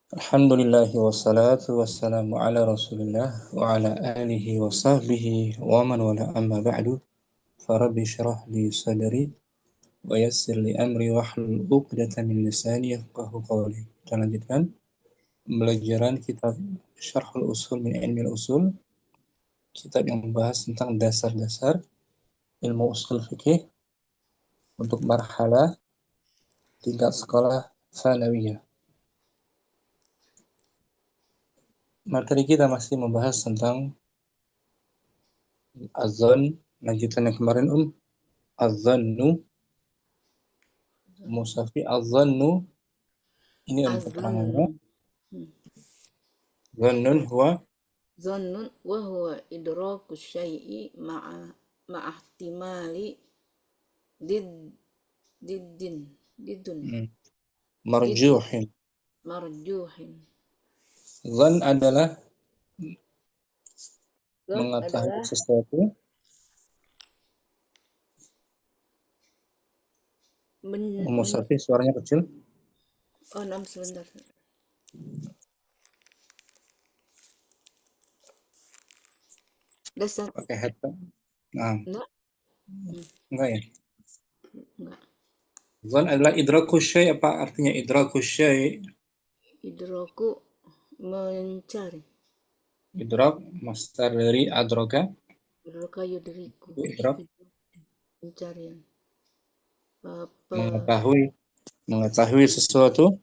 Alhamdulillah wassalatu wassalamu ala rasulillah wa ala alihi wa sahbihi wa man wala amma ba'du Farabbi syrah li sadri wa yassir li amri wahlul 'uqdatam min lisani yafqahu qawli. Kita lanjutkan pembelajaran kitab Syarhul Usul min Ilmil Usul, kitab yang membahas tentang dasar-dasar ilmu usul fikih untuk marhalah tingkat sekolah tsanawiyah. Materi kita masih membahas tentang azan, lanjutan yang kemarin azannu, Musafi azannu, ini keterangannya. Zannun huwa Zannun wa huwa idraku syai'i ma'ahtimali didun marjuhin. marjuhin. Zan adalah Zon mengetahui adalah sesuatu Musafi suaranya kecil. Sebentar. Dasar Pakai headphone. Nah, enggak ya. enggak. Zan adalah idraku syai'. Apa artinya idraku syai'? Idraku mencari. Idrak masdar dari adraka. Idraka yudriku. Idrak Pencarian. mengetahui sesuatu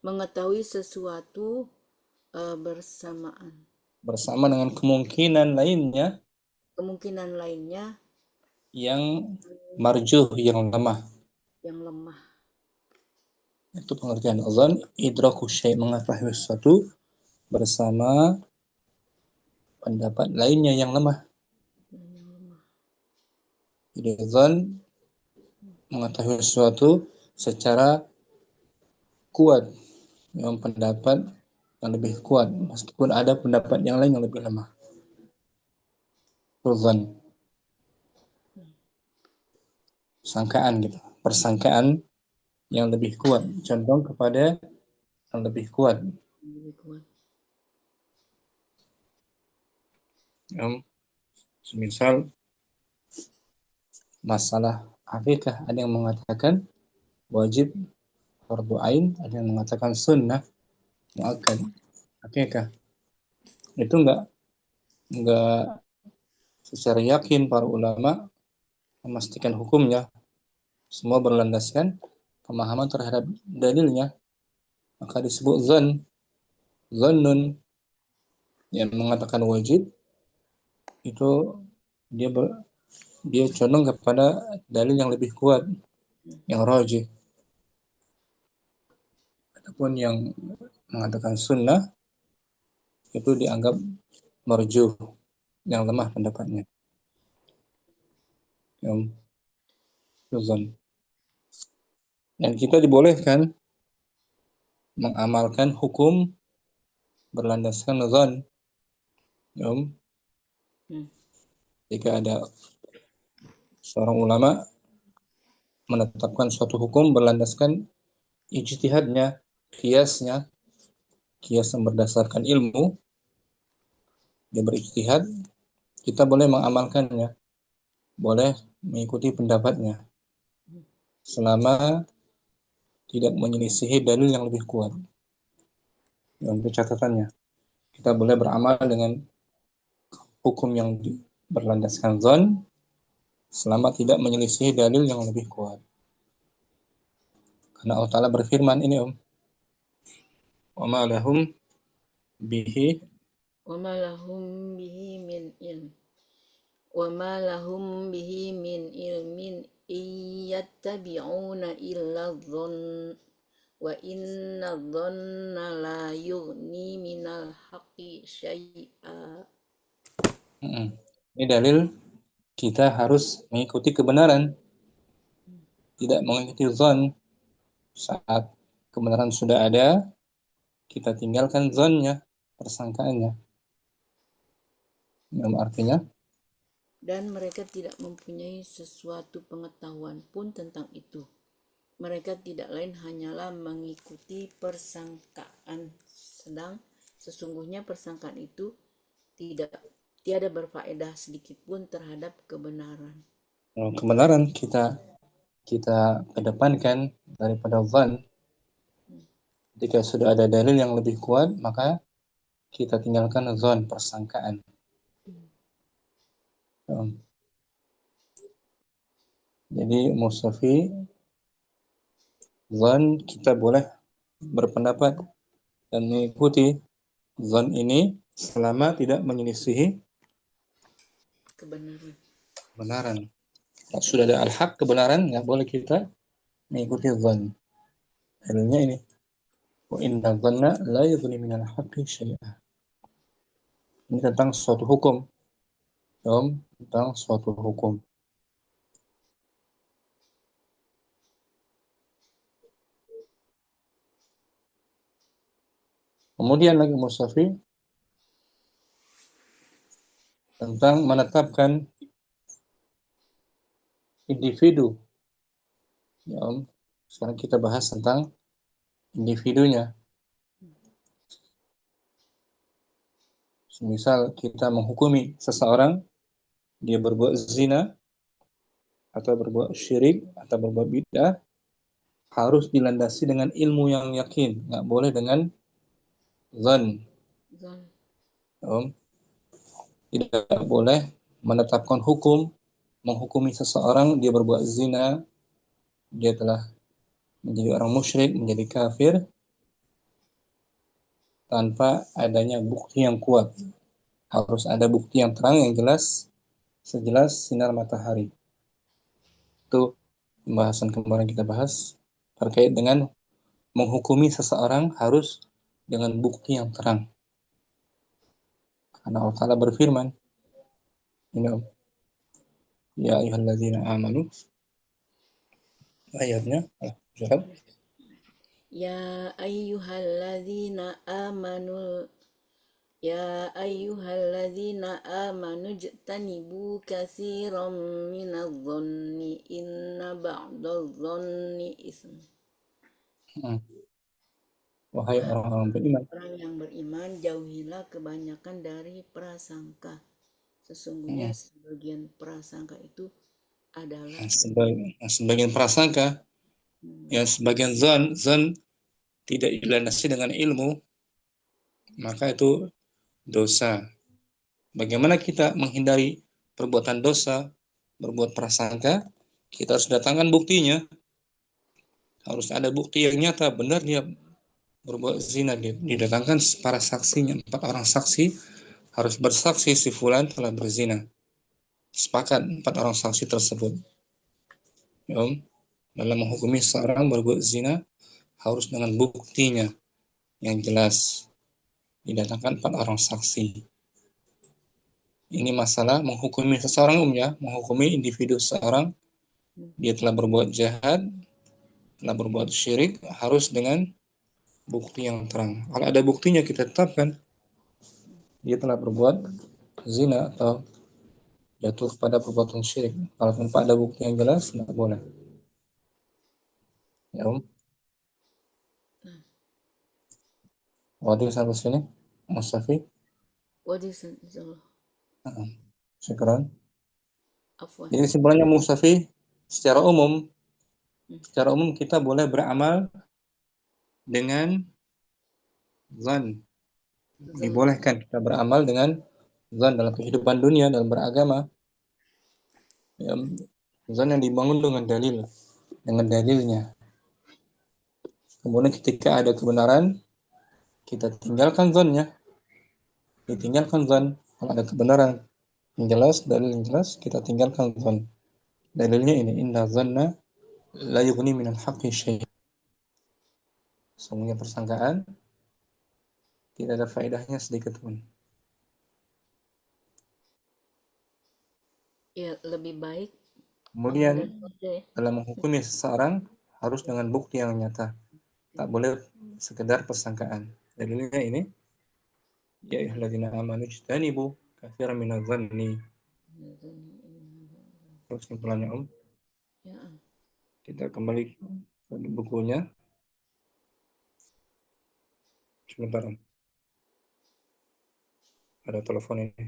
Mengetahui sesuatu bersamaan. bersama dengan kemungkinan lainnya yang marjuh, yang lemah. Itu pengertian azan, idraku syai', mengetahui sesuatu bersama pendapat lainnya yang lemah. Jadi azan mengetahui sesuatu secara kuat, yang pendapat yang lebih kuat, meskipun ada pendapat yang lain yang lebih lemah. Azan, sangkaan gitu, persangkaan yang lebih kuat, condong kepada yang lebih kuat. Semisal masalah akikah, ada yang mengatakan wajib fardu ain, ada yang mengatakan sunnah muakkad akikah. Itu enggak secara yakin para ulama memastikan hukumnya. Semua berlandaskan pemahaman terhadap dalilnya. Maka disebut zannun yang mengatakan wajib itu dia condong kepada dalil yang lebih kuat, yang rajih. Adapun yang mengatakan sunnah itu dianggap marjuh, yang lemah pendapatnya. Yang zan. Dan kita dibolehkan mengamalkan hukum berlandaskan zan. Jika ada seorang ulama menetapkan suatu hukum berlandaskan ijtihadnya, kias yang berdasarkan ilmu, dia berijtihad, kita boleh mengamalkannya, boleh mengikuti pendapatnya, selama tidak menyelisihi dalil yang lebih kuat. Dan catatannya, kita boleh beramal dengan hukum yang berlandaskan zon selama tidak menyelisihi dalil yang lebih kuat. Karena Allah Ta'ala berfirman ini wa ma lahum bihi min ilmin iyattabi'una illa dhann wa inna dhanna la yughni minal haqqi syai'a. Ini dalil kita harus mengikuti kebenaran, tidak mengikuti zon. Saat kebenaran sudah ada, kita tinggalkan zonnya, persangkaannya. Yang artinya, dan mereka tidak mempunyai sesuatu pengetahuan pun tentang itu, mereka tidak lain hanyalah mengikuti persangkaan, sedang sesungguhnya persangkaan itu tiada berfaedah sedikit pun terhadap kebenaran. Kebenaran kita kedepankan daripada zan. Jika sudah ada dalil yang lebih kuat, maka kita tinggalkan zon, persangkaan. Jadi Mustafi, zon kita boleh berpendapat dan mengikuti zon ini selama tidak menyelisihi kebenaran. Kalau sudah ada al-haq, kebenaran, nggak boleh kita mengikuti zon. Dalilnya ini. Wa inna dhanna la yughni minal haqqi syai'ah. Ini tentang suatu hukum. Tentang suatu hukum. Kemudian lagi Mustafi tentang menetapkan individu. Ya, sekarang kita bahas tentang individunya. Misal kita menghukumi seseorang dia berbuat zina atau berbuat syirik atau berbuat bid'ah, harus dilandasi dengan ilmu yang yakin, nggak boleh dengan zan. Tidak boleh menetapkan hukum, menghukumi seseorang dia berbuat zina, dia telah menjadi orang musyrik, menjadi kafir, tanpa adanya bukti yang kuat. Harus ada bukti yang terang, yang jelas, sejelas sinar matahari. Itu pembahasan kemarin kita bahas terkait dengan menghukumi seseorang harus dengan bukti yang terang. Karena Allah Ta'ala berfirman, ini ya ayyuhalladzina amanu, ayatnya, surat Ya ayyuhalladzina amanu jtanibu katsiran minadh-dhanni inna ba'dadh-dhanni ism. Wahai orang-orang beriman, Orang yang beriman, jauhilah kebanyakan dari prasangka. Sesungguhnya sebagian prasangka itu adalah sebagian prasangka, ya sebagian zon tidak dilandasi dengan ilmu, maka itu dosa. Bagaimana kita menghindari perbuatan dosa, berbuat prasangka? Kita harus datangkan buktinya. Harus ada bukti yang nyata, benar dia berbuat zina. Didatangkan para saksinya, 4 orang saksi harus bersaksi si fulan telah berzina. Sepakat 4 orang saksi tersebut. Dalam menghukumi seorang berbuat zina harus dengan buktinya yang jelas. Didatangkan 4 orang saksi. Ini masalah menghukumi seseorang menghukumi individu seseorang, dia telah berbuat jahat, telah berbuat syirik, harus dengan bukti yang terang. Kalau ada buktinya kita tetapkan dia telah berbuat zina atau jatuh pada perbuatan syirik. Kalau tanpa ada bukti yang jelas, tidak boleh. Ya, Wadih sampai sini, Mas Safi. Syukran. Jadi kesimpulannya Mustafi, secara umum kita boleh beramal dengan zan. Dibolehkan kita beramal dengan zan dalam kehidupan dunia, dalam beragama. Ya, zan yang dibangun dengan dalilnya. Kemudian ketika ada kebenaran, kita tinggalkan zannya. Ditinggalkan zan. Kalau ada kebenaran yang jelas, dalil yang jelas, kita tinggalkan zan. Dalilnya ini, inna zanna la yughni minal haqqi syai'. Sungguhnya persangkaan tidak ada faedahnya sedikit pun. Ya, lebih baik. Kemudian dalam menghukumi seseorang harus dengan bukti yang nyata. Tak boleh sekedar persangkaan. Dalilnya ini, ya ayyuhalladzina amanu ijtanibu katsiran minadh dhanni. Terus kesimpulannya Ya. kita kembali bukunya. Sebentar, ada telepon ini.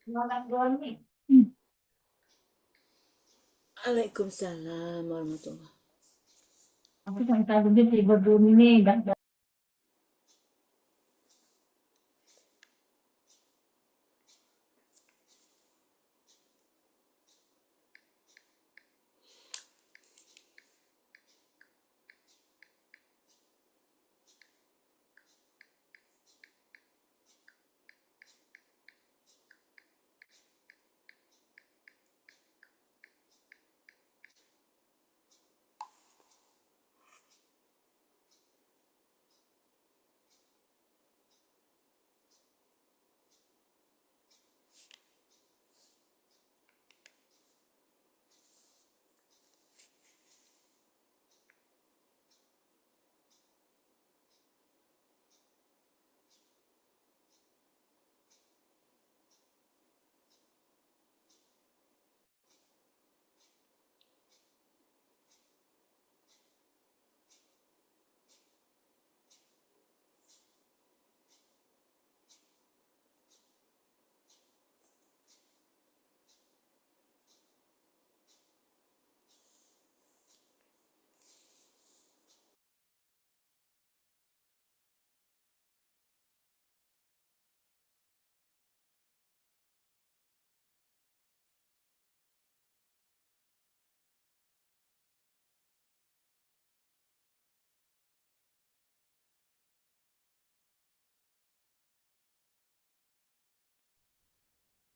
Waalaikumsalam warahmatullahi. Aku sampai tadi tiba dulu nih,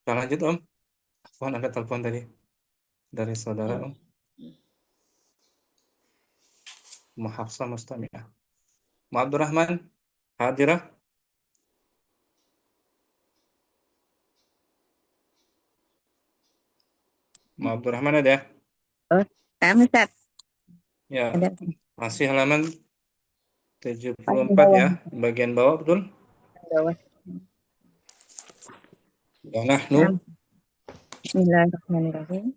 Kita lanjut Om. Afwan, ada telepon tadi dari saudara Om. Mahafsa Mustami'ah. Ma Abdurrahman, hadirah. Ma Abdurrahman ada? oh, kami Ustaz. Ya, Ada masih halaman paling 74 bawah, ya, bagian bawah betul? bawah. Ya, Nah, nahnu. Bismillahirrahmanirrahim.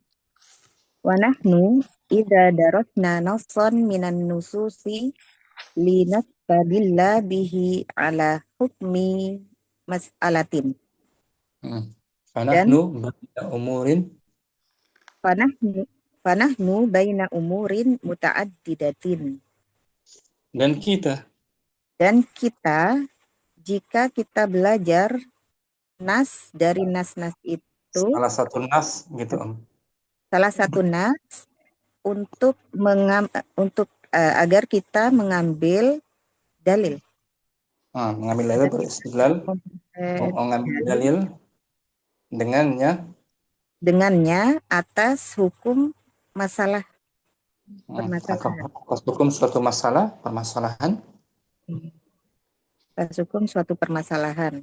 Wa nahnu idza darasna nassan minan nususi linastadilla bihi ala hukmi mas'alatin. Dan Fanahnu baina umurin, fanahnu fanahnu baina umurin muta'addidatin. dan kita Dan kita, jika kita belajar nas dari nas-nas itu, salah satu nas gitu Om. salah satu nas untuk agar kita mengambil dalil. Mengambil dalil Agar kita beristidlal, memperoleh mengambil dalil dalil dengannya atas hukum masalah atau permasalahan. atas hukum suatu masalah, permasalahan. Atas hukum suatu permasalahan.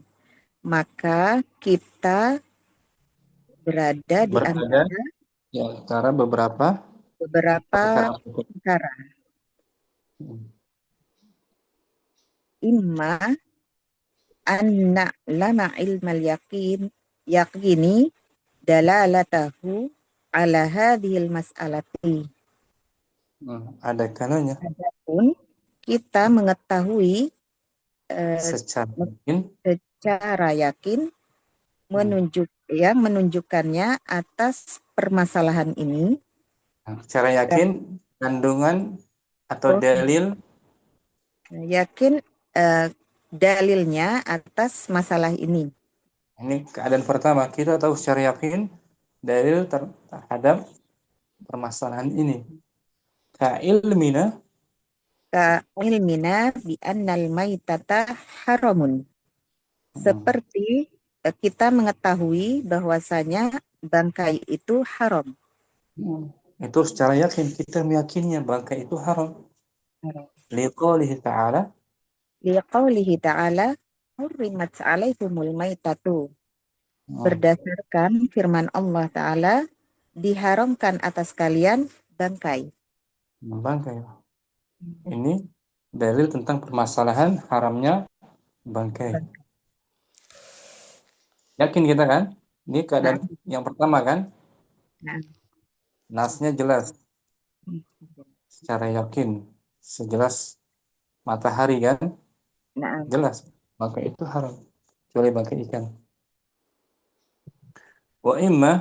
Maka kita berada di Berada antara di antara beberapa beberapa perkara hukum. perkara. Hmm. Imma anna lama ilmal yakini dalalatahu ala hadhil mas'alati. Ada kalanya Adapun kita mengetahui secara yakin secara yakin menunjukkannya atas permasalahan ini. secara yakin kandungan atau dalil Yakin dalilnya atas masalah ini. ini keadaan pertama, kita tahu secara yakin dalil terhadap permasalahan ini. Ka ilmina, Ka ilmina bi annal maitata haramun. Seperti kita mengetahui bahwasanya bangkai itu haram. itu secara yakin kita meyakininya bangkai itu haram. Liqaulihi ta'ala, Liqaulihi ta'ala hurrimat 'alaikumul maitatu. Berdasarkan firman Allah Ta'ala, diharamkan atas kalian bangkai. bangkai. Ini dalil tentang permasalahan haramnya bangkai. Yakin kita kan? Ini keadaan yang pertama kan? Nasnya jelas. Secara yakin. Sejelas matahari kan? Jelas. Bangkai itu haram. Kecuali bangkai ikan. Wa imma,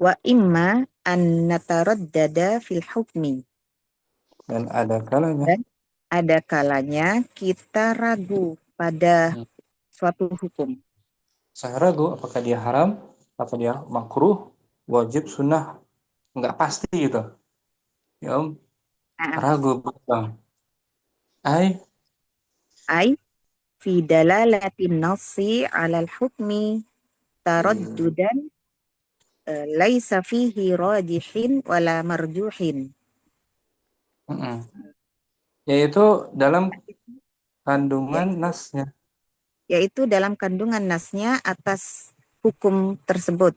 wa imma an nataraddada fil hukmi. dan ada kalanya. Dan ada kalanya kita ragu pada suatu hukum. Saya ragu apakah dia haram, apakah dia makruh, wajib, sunnah, nggak pasti gitu. Ya Om, Nah, ragu Bang. Ai, ai fi dalalatin nassi 'alal hukmi taraddudan laisa fihi rajihin wala marjuhin. yaitu dalam Ya, kandungan nasnya. yaitu dalam kandungan nasnya atas hukum tersebut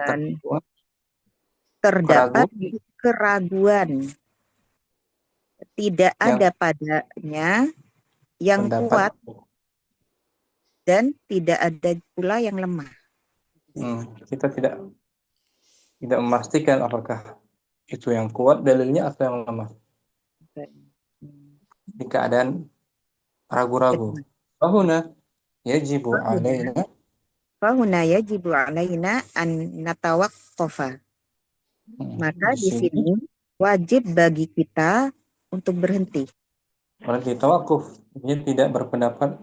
Terkuat, terdapat keraguan keraguan, tidak yang ada padanya yang pendapat. kuat dan tidak ada pula yang lemah. Kita tidak memastikan apakah itu yang kuat dalilnya atau yang lemah. Di keadaan ragu-ragu. Fahuna yajibu Fahuna alaina. fahuna yajibu alaina an natawaqqafa. Maka Di di sini sini wajib bagi kita untuk berhenti. berarti tawakuf. Ini tidak berpendapat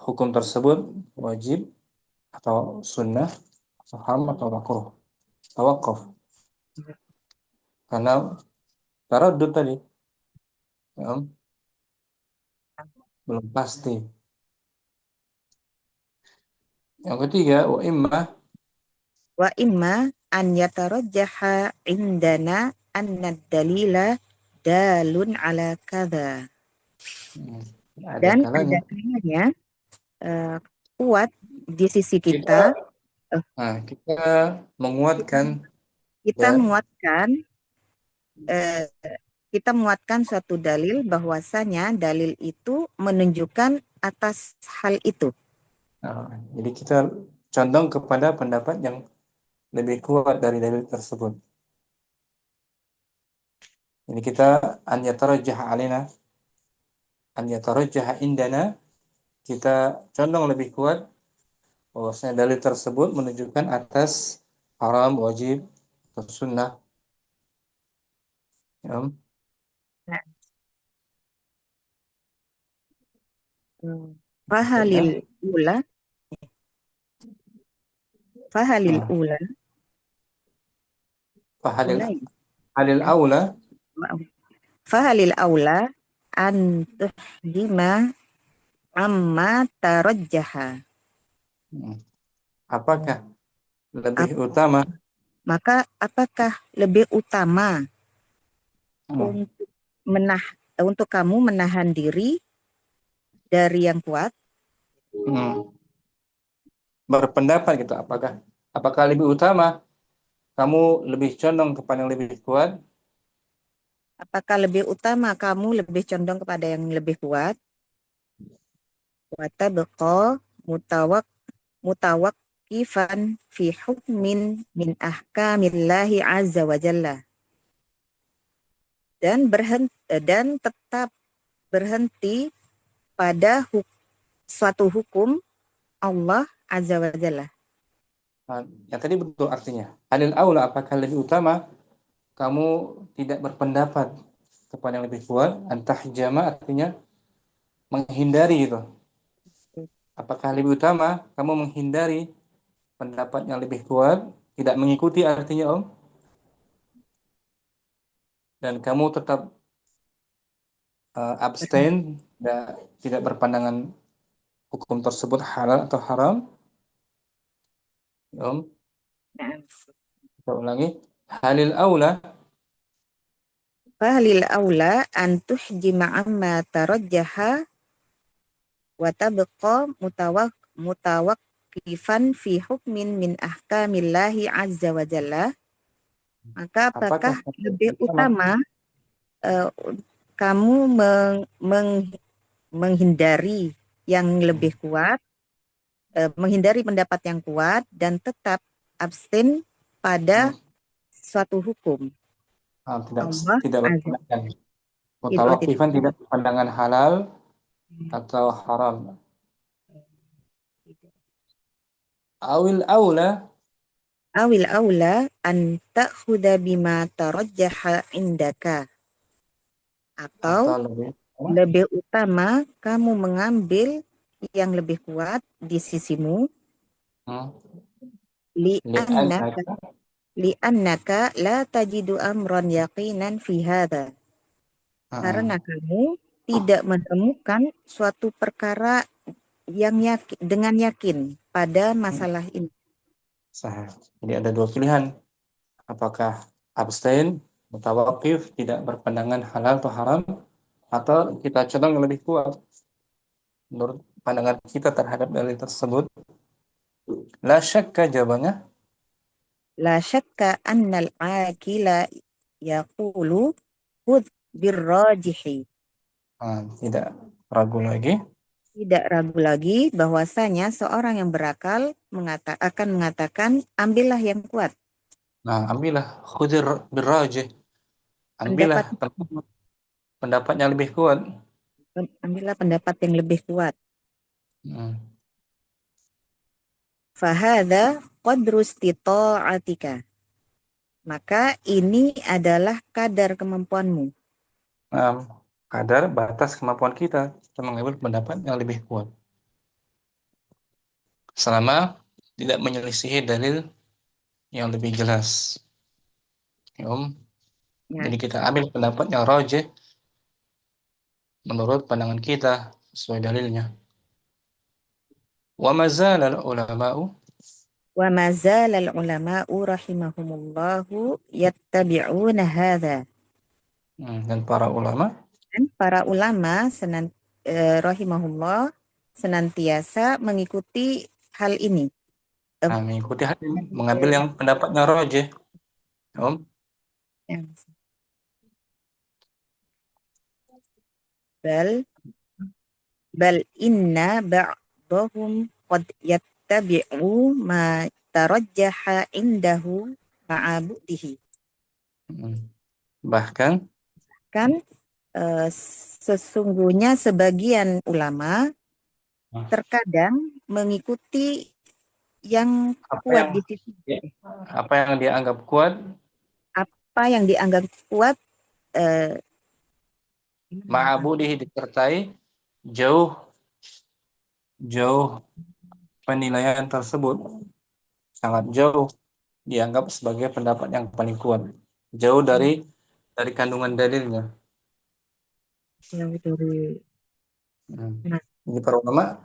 hukum tersebut wajib atau sunnah atau haram atau makruh. Tawakuf. Karena taraddud tadi, ya, belum pasti. Yang ketiga, wa imma, Wa imma an yatarajjaha indana anna dalila dalun ala kadza. ada Dan kalanya ada kalanya kuat di sisi kita kita, kita kita menguatkan kita dan menguatkan eh, kita menguatkan suatu dalil bahwasanya dalil itu menunjukkan atas hal itu. jadi kita condong kepada pendapat yang lebih kuat dari dalil tersebut. Jadi kita an yatarajjah alaina, an yatarajjah indana, kita condong lebih kuat bahwasanya dalil tersebut menunjukkan atas haram, wajib, atau sunnah. Ya. Nah, Maksudnya, fahalil ula, fahalil nah, ula, fahalil ula, halil ya. aula, Maaf. Fahalil aula an tuhdima amma tarajjaha. apakah lebih Ap- utama Maka apakah lebih utama hmm, untuk untuk kamu menahan diri dari yang kuat, hmm, berpendapat gitu, apakah lebih utama kamu lebih condong kepada yang lebih kuat apakah lebih utama kamu lebih condong kepada yang lebih kuat, watabqa mutawak mutawakkifan fi hukmin min ahkamillahi azza wa jalla, dan tetap berhenti pada suatu hukum Allah azza wa jalla. yang tadi betul artinya halil aula, apakah lebih utama kamu tidak berpendapat kepada yang lebih kuat, antah jama artinya menghindari gitu. Apakah lebih utama kamu menghindari pendapat yang lebih kuat, tidak mengikuti artinya Om, dan kamu tetap abstain dan tidak berpandangan hukum tersebut halal atau haram, ya Om. Nah, Kita ulangi. Halil aula, fahlil aula an tuhjima amma tarajjaha wa tabqa mutawakkifan fi hukmin min ahkamillahi azza wa jalla. Maka apakah apakah lebih utama? utama eh, kamu menghindari yang lebih kuat, menghindari pendapat yang kuat dan tetap abstain pada suatu hukum Tidak Allah tidak azza. berpandangan Oh, tidak. mutawakifan, tidak berpandangan halal atau haram. Awil aula awil aula an ta'khudha bima tarajjaha indaka, atau atau lebih lebih utama kamu mengambil yang lebih kuat di sisimu, hmm, li'annaka li'annaka li'annaka la tajidu amran yaqinan fi hadha, karena kamu tidak menemukan suatu perkara yang dengan yakin pada masalah ini. sah. Jadi ada dua pilihan. Apakah abstain, mutawakif, tidak berpandangan halal atau haram, atau kita condong yang lebih kuat menurut pandangan kita terhadap dalil tersebut. La syakka jawabannya. La syakka annal akila yaqulu khudh birrajihi. Tidak ragu lagi. Tidak ragu lagi bahwasanya seorang yang berakal akan mengatakan ambillah yang kuat. Nah, ambillah khudir birrajih. Ambillah Pendapat pendapat yang lebih kuat. ambillah pendapat yang lebih kuat. Hmm. Fahadha qadru istita'atika. Maka ini adalah kadar kemampuanmu. Nah, kadar batas kemampuan kita mengambil pendapat yang lebih kuat. Selama tidak menyelisihi dalil yang lebih jelas. Ya, Ya. Jadi kita ambil pendapat yang rajih menurut pandangan kita sesuai dalilnya. Wa mazala ulama'u Wa mazala al-ulama'u rahimahumullahu yattabi'una hadha. dan para ulama Dan para ulama rahimahullah senantiasa mengikuti hal ini. mengikuti hadis, mengambil yang pendapatnya rajih. Om, Bal bal inna ba'dahum qad yattabi'u ma tarajjaha indahu ma'abudihi. bahkan Kan sesungguhnya sebagian ulama terkadang mengikuti yang apa kuat yang di sisi apa yang dia anggap kuat, apa yang dianggap kuat eh, ma'abudihi disertai jauh jauh penilaian tersebut sangat jauh dianggap sebagai pendapat yang paling kuat, jauh dari kandungan dalilnya. yang dari nah, Jadi para ulama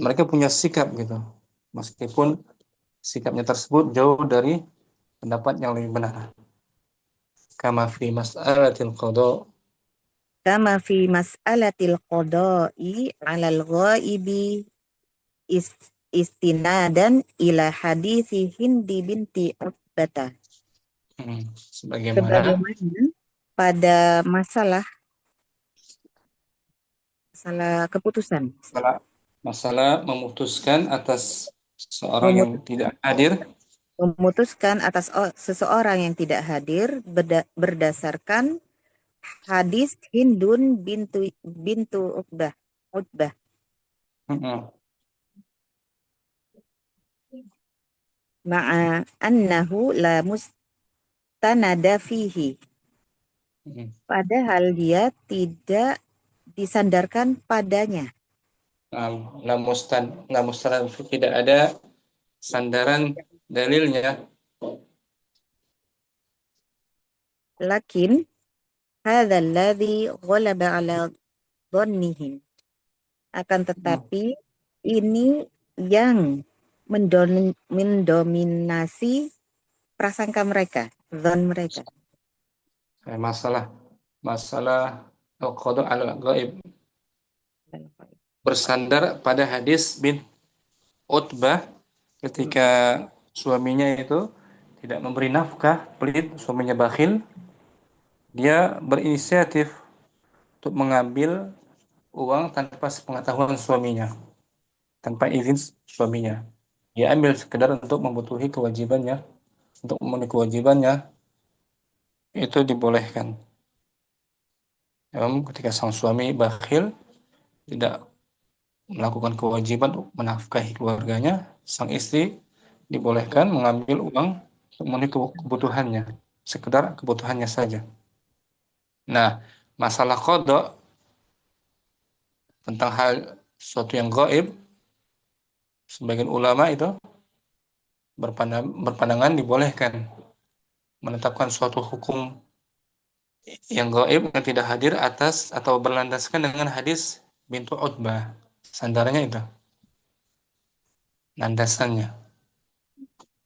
mereka punya sikap gitu, meskipun sikapnya tersebut jauh dari pendapat yang lebih benar. Kama fi mas'alatil qada, kama fi mas'alatil qada'i 'alal ghaibi istinadan ila hadisi Hindi binti Utbata. sebagaimana Sebagaimana pada masalah keputusan, masalah, masalah memutuskan atas seorang yang Memut- tidak hadir. memutuskan atas seseorang yang tidak hadir berdasarkan hadis Hindun bintu Utbah Mm-mm. ma'a annahu la mustanada fihi, Mm-mm. padahal dia tidak disandarkan padanya. Lamustan tidak ada sandaran dalilnya. Lakin hadza alladhi ghalaba ala dhannihim, akan tetapi ini yang mendominasi prasangka mereka, dhon mereka. Masalah masalah al-qada al-ghaib bersandar pada hadis bin Utbah ketika suaminya itu tidak memberi nafkah, pelit, suaminya bakhil, dia berinisiatif untuk mengambil uang tanpa sepengetahuan suaminya, tanpa izin suaminya. Dia ambil sekedar untuk membutuhi kewajibannya, untuk memenuhi kewajibannya, itu dibolehkan. Ketika sang suami bakhil, tidak melakukan kewajiban untuk menafkahi keluarganya, sang istri dibolehkan mengambil uang untuk memenuhi kebutuhannya, sekedar kebutuhannya saja. Nah, masalah kodok tentang hal sesuatu yang gaib, sebagian ulama itu berpandangan dibolehkan menetapkan suatu hukum yang gaib yang tidak hadir atas atau berlandaskan dengan hadis bintu Utbah. Sandarnya itu, landasannya.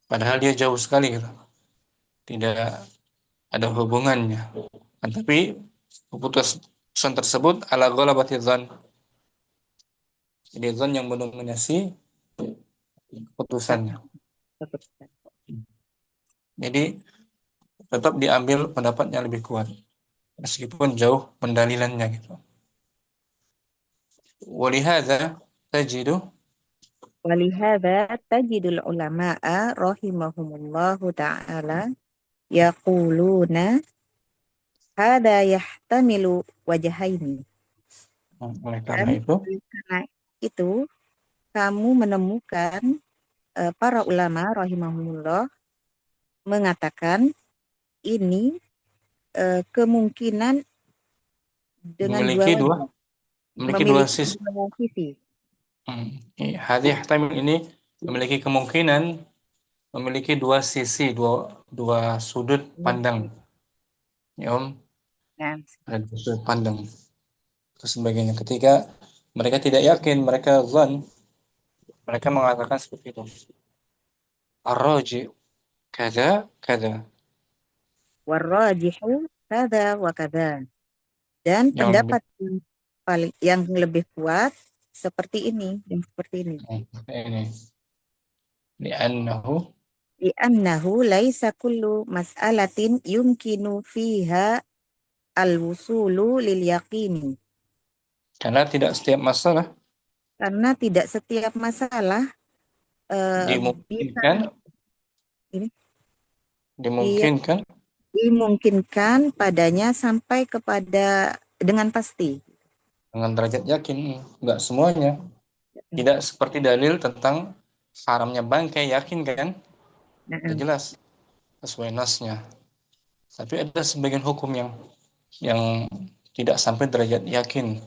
Padahal dia jauh sekali gitu. Tidak ada hubungannya. Tapi keputusan tersebut ala ghalabati dzan. Jadi dzan yang mendominasi keputusannya. Jadi tetap diambil pendapatnya lebih kuat meskipun jauh pendalilannya gitu. Walihada tajidu Walihada tajidul ulama'a rahimahumullahu ta'ala yaquluna hada yahtamilu wajahaini. oleh karena Dan itu karena itu kamu menemukan para ulama rahimahumullah mengatakan ini kemungkinan dengan dua memiliki wajah, dua memiliki sisi. dua sisi. Hadis tamil ini memiliki kemungkinan memiliki dua sisi, dua sudut pandang. Ya, Om, Nah, ada dua sudut pandang. Terus sebagainya. Ketika mereka tidak yakin, mereka zan, mereka mengatakan seperti itu. Ar-raji kada kada. warrajihu kada wa kada. Dan Yang lebih pendapat yang lebih kuat seperti ini, yang seperti ini. ini. Li'annahu Li'annahu laisa kullu mas'alatin yumkinu fiha al-wusulu lil yaqini. karena tidak setiap masalah Karena tidak setiap masalah bisa dimungkinkan ini iya, dimungkinkan dimungkinkan padanya sampai kepada dengan pasti. dengan derajat yakin. Enggak semuanya. Tidak seperti dalil tentang haramnya bangkai, yakin kan? Itu Nah, jelas sesuai nasnya. Tapi ada sebagian hukum yang tidak sampai derajat yakin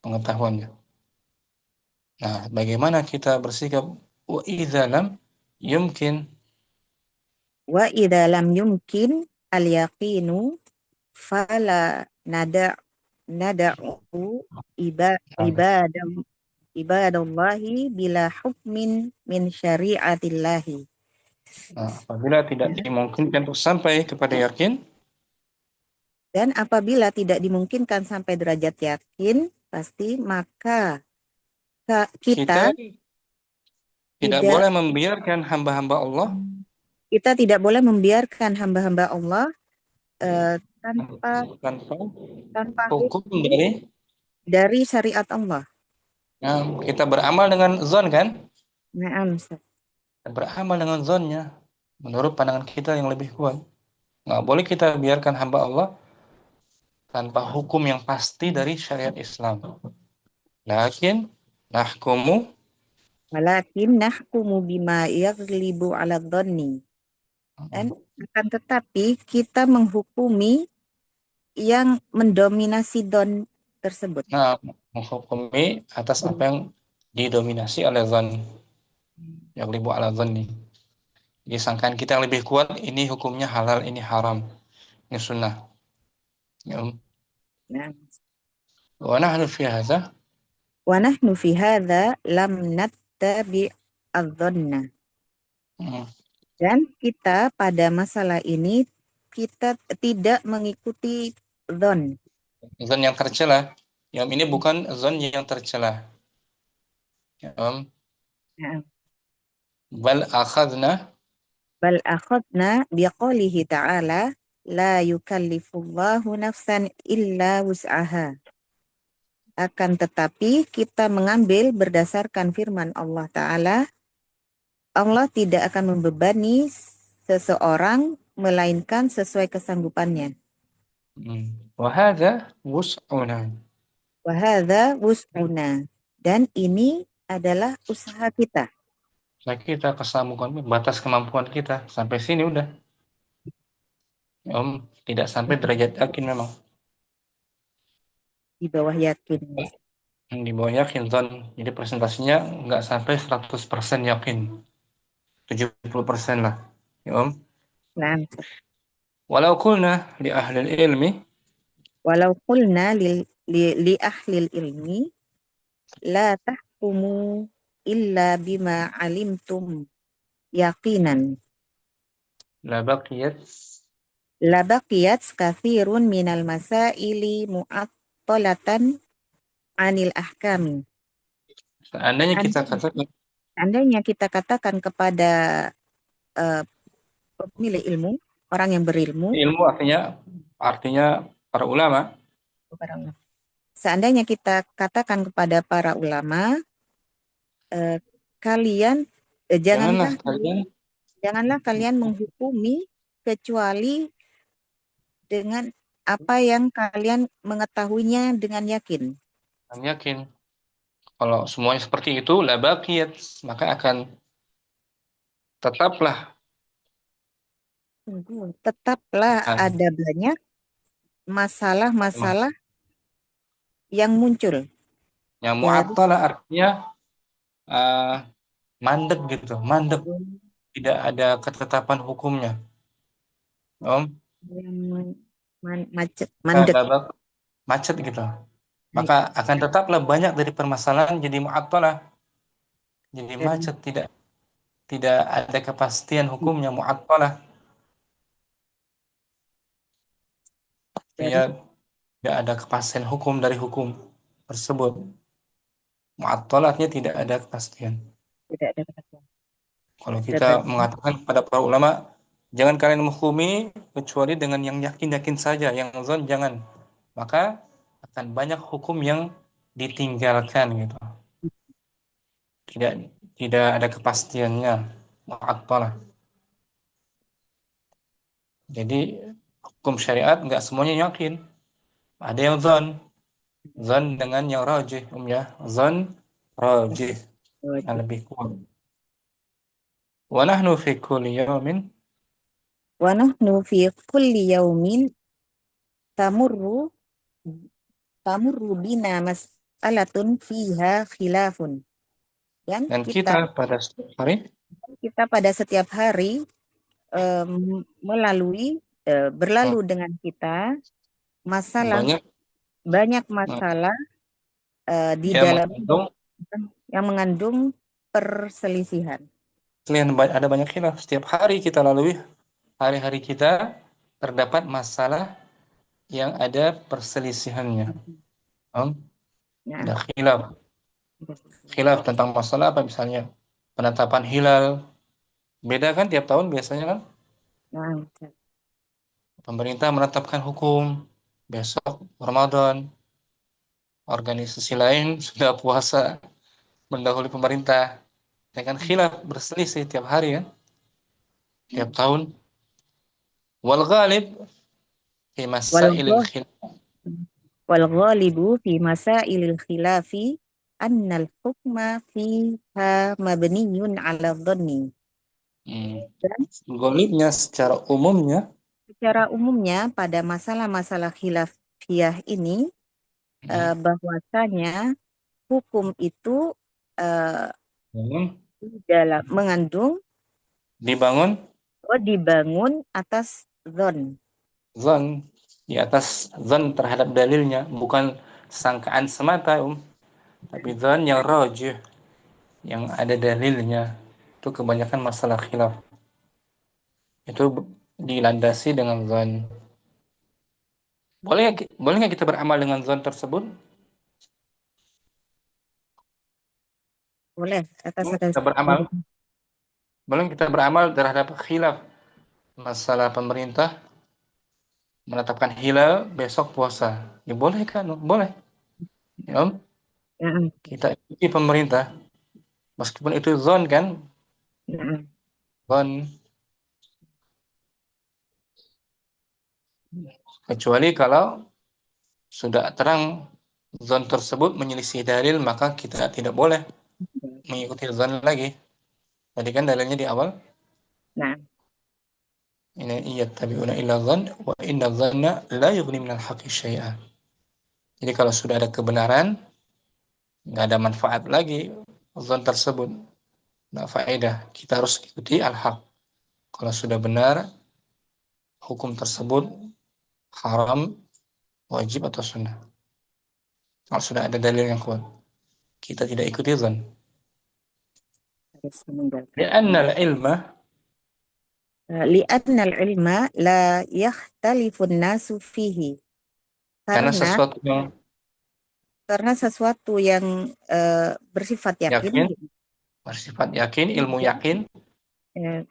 pengetahuannya. Nah, bagaimana kita bersikap? Wa idza lam yumkin. wa idza lam yumkin al yaqinu fala nada'u ibadah ibadallahi bila hukmin min syari'atillahi. Nah, apabila tidak dimungkinkan untuk sampai kepada yakin, Dan apabila tidak dimungkinkan sampai derajat yakin, pasti maka kita kita tidak tidak boleh membiarkan hamba-hamba Allah kita tidak boleh membiarkan hamba-hamba Allah tanpa tanpa tanpa hukum hukum dari syariat Allah. kita beramal dengan zon kan? Naam, Ustaz. Beramal dengan zonnya menurut pandangan kita yang lebih kuat. Nggak boleh kita biarkan hamba Allah tanpa hukum yang pasti dari syariat Islam. Lakin nahkumu Walakin nahkumu bima yaghlibu ala dhanni. Dan akan tetapi kita menghukumi yang mendominasi don tersebut. menghukumi atas apa yang didominasi oleh zon yang ribu ala zonni. Jadi sangkaan kita yang lebih kuat ini hukumnya halal, ini haram, ini sunnah. Ya. Nah, Wa nahnu fi hadza wa nahnu fi hadza lam nattabi adh-dhanna. Dan kita pada masalah ini kita tidak mengikuti zon. zon yang tercela. Yang ini bukan zon yang tercela. Ya. Nah, Bal akhadna bal akhadna biqaulihi ta'ala la yukallifullahu nafsan illa wus'aha. Akan tetapi kita mengambil berdasarkan firman Allah Ta'ala, Allah tidak akan membebani seseorang melainkan sesuai kesanggupannya. wa hadza wus'una. Wa hadza wus'una. Dan ini adalah usaha kita. Nah, kita kesamukan batas kemampuan kita sampai sini udah. Om, tidak sampai derajat yakin memang. Di bawah yakin. Di bawah yakin, Zon. Jadi presentasinya nggak sampai 100% yakin. 70% lah. Ya, Om. Nah, Walau kulna li ahli ilmi, walau qulna li ahlil ilmi la tahkumu illa bima alimtum yaqinan. la baqiyat. La baqiyat kathirun minal masaili mu'attalatan anil ahkami. Seandainya kita Seandainya katakan seandainya kita katakan kepada eh, pemilik ilmu, orang yang berilmu, ilmu artinya para ulama, seandainya kita katakan kepada para ulama, eh, kalian janganlah kalian janganlah kalian menghukumi kecuali dengan apa yang kalian mengetahuinya dengan yakin. yakin. Kalau semuanya seperti itu, la baqiyat, maka akan tetaplah Tetaplah akan ada banyak masalah-masalah yang muncul yang dari mu'attalah artinya uh, mandek gitu, mandek, tidak ada ketetapan hukumnya. Om, yang mandek. macet gitu. Maka akan tetaplah banyak dari permasalahan jadi mu'attalah, jadi macet, tidak tidak ada kepastian hukumnya mu'attalah. Dia Dari tidak ada kepastian hukum dari hukum tersebut. Mu'attalahnya tidak ada kepastian. tidak ada kata. Kalau kita mengatakan kepada para ulama, jangan kalian menghukumi kecuali dengan yang yakin-yakin saja, yang zon jangan. Maka akan banyak hukum yang ditinggalkan gitu. Tidak tidak ada kepastiannya. Mu'attalah. Jadi hukum syariat nggak semuanya yakin. Ada yang zon. Zon dengan yang rajih, ya. Zon rajih yang lebih kuat. Wa nahnu fi kulli yawmin Wa nahnu fi kulli yaumin tamurru tamurru bina mas'alatun fiha khilafun. Yang dan kita kita pada setiap hari kita pada setiap hari berlalu dengan kita masalah banyak banyak masalah di yang dalam mengandung yang mengandung perselisihan. ada banyak khilaf. Setiap hari kita lalui, hari-hari kita terdapat masalah yang ada perselisihannya. Nah, Ada khilaf. Khilaf tentang masalah apa misalnya penetapan hilal. Beda kan tiap tahun biasanya kan nah, pemerintah menetapkan hukum besok Ramadan, organisasi lain sudah puasa mendahului pemerintah. Ya kan khilaf berselisih tiap hari kan, tiap tahun. Wal ghalib fi wal masailil khilaf. wal ghalibu fi masailil khilafi annal hukma fiha mabniyun ala dhanni. Hmm. Dan Ghalibnya secara umumnya pada masalah-masalah khilafiyah ini hmm, bahwasanya hukum itu eh, dibangun mengandung dibangun dibangun atas zon. zon di atas zon terhadap dalilnya, bukan sangkaan semata tapi zon yang rajih yang ada dalilnya. Itu kebanyakan masalah khilaf itu dilandasi dengan zon. Boleh nggak kita beramal dengan zon tersebut? Boleh atas Boleh atas kita beramal, boleh kita beramal terhadap khilaf masalah pemerintah menetapkan hilal besok puasa. Ya boleh kan? Boleh. Ya, Om? Ya, Kita ikuti pemerintah meskipun itu zon kan? ya, Zon, kecuali kalau sudah terang zon tersebut menyelisih dalil, maka kita tidak boleh mengikuti zon lagi. Tadi kan dalilnya di awal, Nah, ini iyattabi'una illa zon wa inna zanna la yughni minal haqqi syai'a. Jadi kalau sudah ada kebenaran, nggak ada manfaat lagi zon tersebut, nggak faedah. Kita harus ikuti al-haq. Kalau sudah benar, hukum tersebut haram, wajib atau sunnah. Kalau sudah ada dalil yang kuat, kita tidak ikuti zon. harus meninggalkan. Li'anna al-ilma, Li'anna al-ilma la yakhtalifun nasu fihi. karena Karena sesuatu yang sesuatu yang bersifat yakin, yakin, gitu. bersifat yakin, ilmu yakin,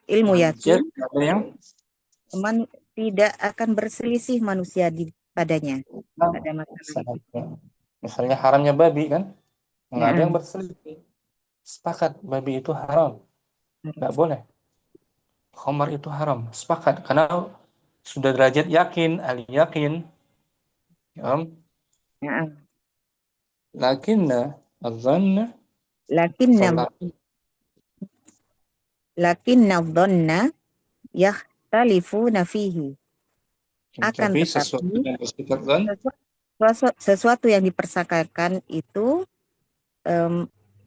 Ilmu wajar yakin ada yang tidak akan berselisih manusia padanya pada masalah itu. misalnya haramnya babi kan, nggak ada Nah, yang berselisih, sepakat babi itu haram, nggak boleh. Khamar itu haram, sepakat karena sudah derajat yakin, ahli yakin. Ya, nah, lakinna adzanna lakinna salat. lakinna dhanna yakhtalifuna fihi. Akan Tapi sesuatu tetapi yang bersifat zan, sesuatu yang dipersangkakan itu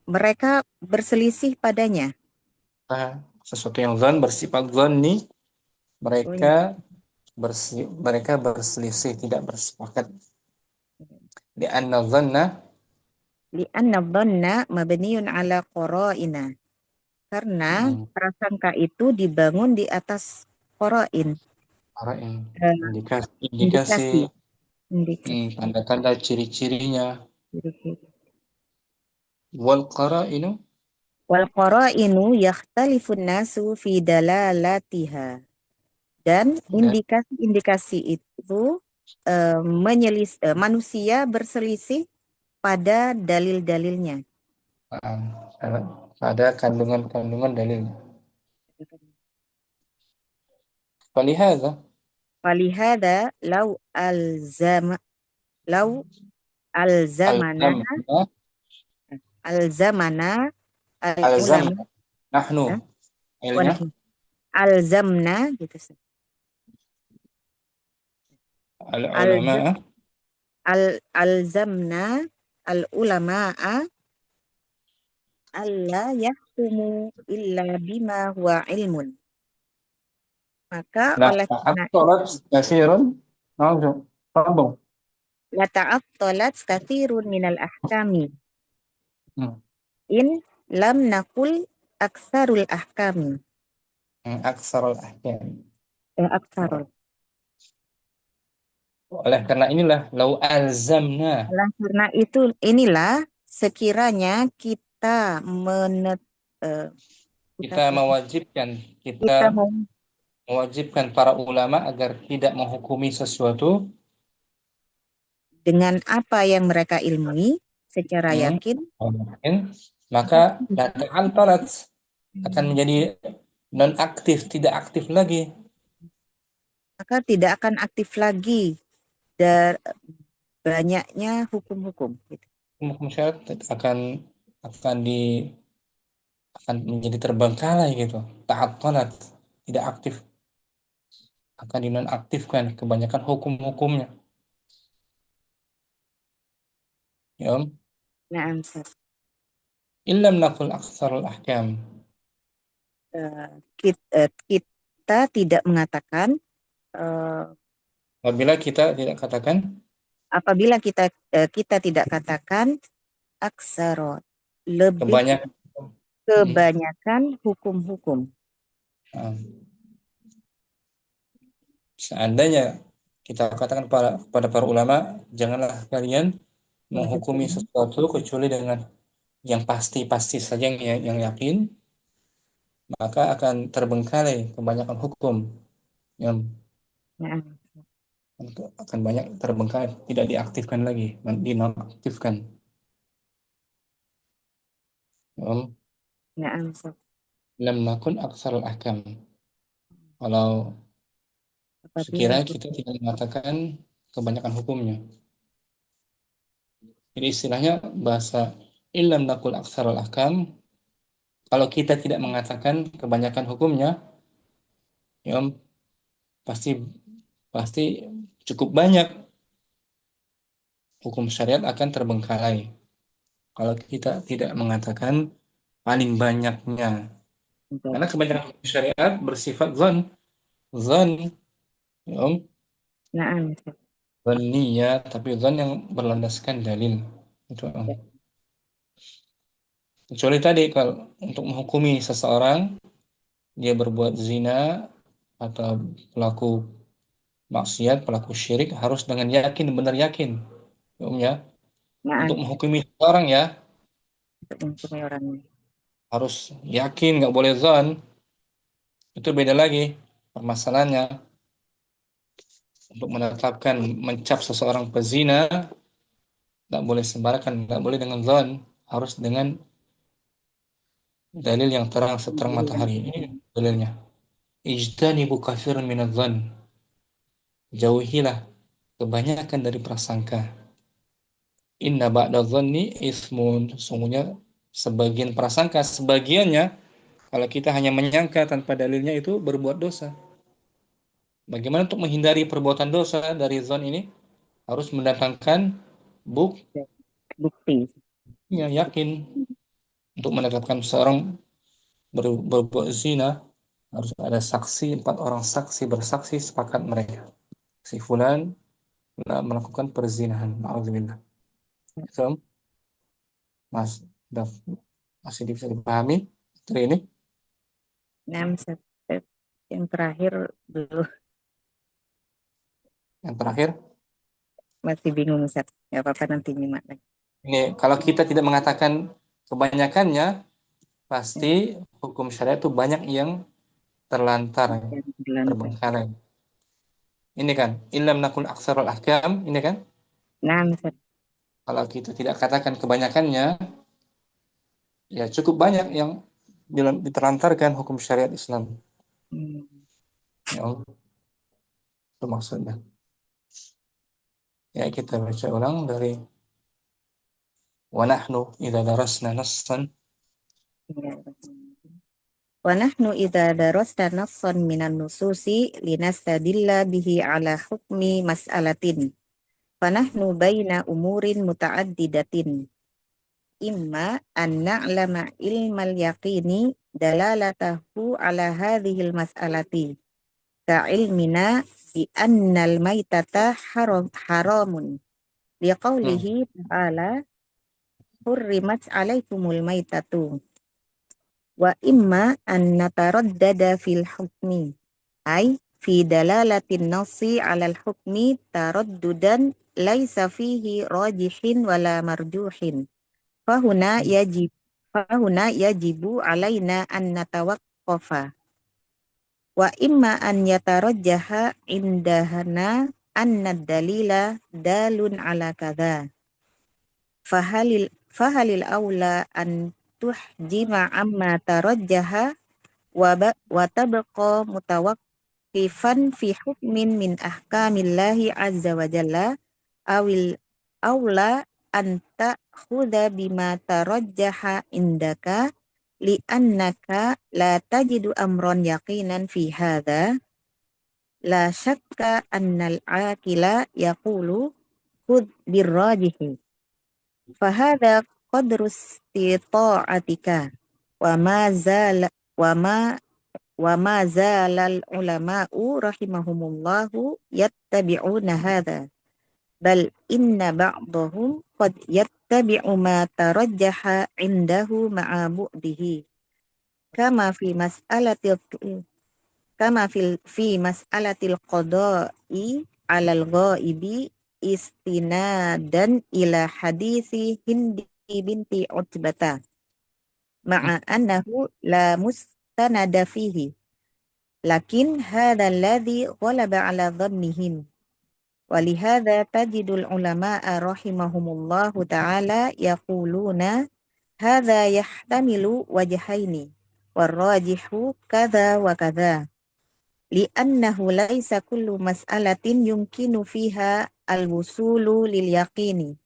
mereka berselisih padanya. sesuatu yang zan bersifat zanni, Oh ya. mereka berselisih, tidak bersepakat. Di anna zanna, Li'anna dhanna mabniun ala qara'ina. Karena prasangka itu dibangun di atas qara'in. indikasi, Indikasi. tanda-tanda ciri-cirinya. Wal qara'inu, Wal qara'inu yakhtalifun nasu fi dalalatiha. Dan indikasi-indikasi itu manusia berselisih pada dalil-dalilnya. ada kandungan-kandungan dalil. Falihada, Falihada lau alzamana al-zamna, alzamana al ulama al-zamna, nahnu, ilnya, alzamna gitu. al-ulama, Alzamna al ulama'a alla yahkumu illa bima huwa ilmun. Maka nah, oleh karena at-talab katsirun, langsung, sambung. la ta'attalat katsirun minal ahkami Hmm. in lam nakul aksarul ahkami. Aksarul ahkam. Aksarul. Oleh karena inilah, lau alzamna, Oleh karena itu inilah sekiranya kita kita mewajibkan, kita kita mau mewajibkan para ulama agar tidak menghukumi sesuatu dengan apa yang mereka ilmui secara yakin, yakin, maka talat akan menjadi non aktif, tidak aktif lagi. maka tidak akan aktif lagi dari banyaknya hukum-hukum. Gitu. Hukum syariat akan di akan menjadi terbengkalai gitu. Ta'attalat, tidak aktif, akan dinonaktifkan kebanyakan hukum-hukumnya. Ya, Nah, Ustaz. illam nakul aktsarul ahkam. Kita tidak mengatakan Apabila kita tidak katakan apabila kita tidak katakan aksaro lebih kebanyakan, kebanyakan hukum-hukum. seandainya kita katakan pada para ulama, janganlah kalian menghukumi sesuatu kecuali dengan yang pasti-pasti saja, yang yakin, maka akan terbengkalai kebanyakan hukum, yang Nah, akan banyak terbengkalai, tidak diaktifkan lagi, dinonaktifkan. nah, Ustaz. Lam nakun aksarul ahkam. Kalau Apabila sekiranya kita tidak mengatakan kebanyakan hukumnya. Jadi istilahnya bahasa illam nakul aktsarul ahkam, kalau kita tidak mengatakan kebanyakan hukumnya, ya pasti pasti cukup banyak hukum syariat akan terbengkalai. Kalau kita tidak mengatakan paling banyaknya, karena kebanyakan hukum syariat bersifat zon, ya, Naam, Ustaz. zanniyah, tapi zon yang berlandaskan dalil. Itu. Kecuali tadi kalau untuk menghukumi seseorang dia berbuat zina atau pelaku maksiat, pelaku syirik harus dengan yakin, benar yakin. Ya. Untuk Naam, menghukumi seseorang ya untuk menghukumi orangnya. harus yakin, nggak boleh zon. Itu beda lagi permasalahannya. Untuk menetapkan mencap seseorang pezina nggak boleh sembarangan, nggak boleh dengan zon, harus dengan dalil yang terang seterang matahari. Ini dalilnya. Ijtanibu katsiran minadh-dhann. Jauhilah kebanyakan dari prasangka. Inna ba'da dhanni ismun. Sungguhnya sebagian prasangka, sebagiannya kalau kita hanya menyangka tanpa dalilnya itu berbuat dosa. Bagaimana untuk menghindari perbuatan dosa dari zon ini? Harus mendatangkan Bukti. buktinya, yakin. Untuk menetapkan seorang berbuat zina harus ada saksi, 4 orang saksi bersaksi sepakat mereka. Si fulan melakukan perzinahan. Alhamdulillah. So, mas, masih bisa dipahami dari ini? Naam, Ustaz. Yang terakhir dulu Yang terakhir, masih bingung, Ustaz. Nggak apa-apa, nanti nyimak lagi. ini kalau kita tidak mengatakan kebanyakannya, pasti hukum syariat itu banyak yang terlantar, Yang berlantar. terbengkalai. Ini kan, illam nakul aksarul ahkam, ini kan, Naam, Ustaz. kalau kita tidak katakan kebanyakannya, ya cukup banyak yang diterlantarkan hukum syariat Islam. Hmm. Ya Allah, itu maksudnya. Ya kita baca ulang dari wa nahnu idza darasna nassan. Wa nahnu idza darasna nassan minan nususi linastadilla bihi ala hukmi mas'alatin. Fa nahnu baina umurin muta'addidatin. Imma an na'lama ilmal yaqini dalalatahu ala hadhil mas'alati. Ka'ilmina bi annal maitata haramun. Liqaulihi ta'ala hurrimat alaikumul maitatu. Wa imma an nataraddada fil hukmi. Ay fi dalalatin nasi alal hukmi taraddudan laisa fihi rajihin wala marjuhin. Fahuna yajibu alaina an natawaqqafa. Wa imma an yatarajjaha indahana anna dalila dalun ala kadha. Fahalil awla an tuhjima amma tarajjaha wa tabqa mutawaqqifan fi hukmin min ahkamillahi azza wa jalla awil awla an ta'khudha bima tarajjaha indaka li'annaka la tajidu amran yaqinan fi hadha la syakka annal aqila yaqulu khudh birrajihi fahadha qadru istita'atika wa ma zala wa ma zalal ulama'u rahimahumullahu yattabi'una hadha bal inna ba'dahum qad yattabi'u ma tarajjaha indahu ma'a bu'dihi kama fi mas'alatil mas'alatil qada'i 'alal ghaibi istinadan ila hadisi Hindi binti Utbata ma'a annahu la mustanada fihi lakin hadha alladhi ghalaba 'ala dhannihim walihada tajidul ulama'a rahimahumullahu ta'ala yaquluna hadha yahtamilu wajhaini warrajihu kadha wa kadha li'annahu laisa kullu mas'alatin yumkinu fiha al-wusulu lil yaqini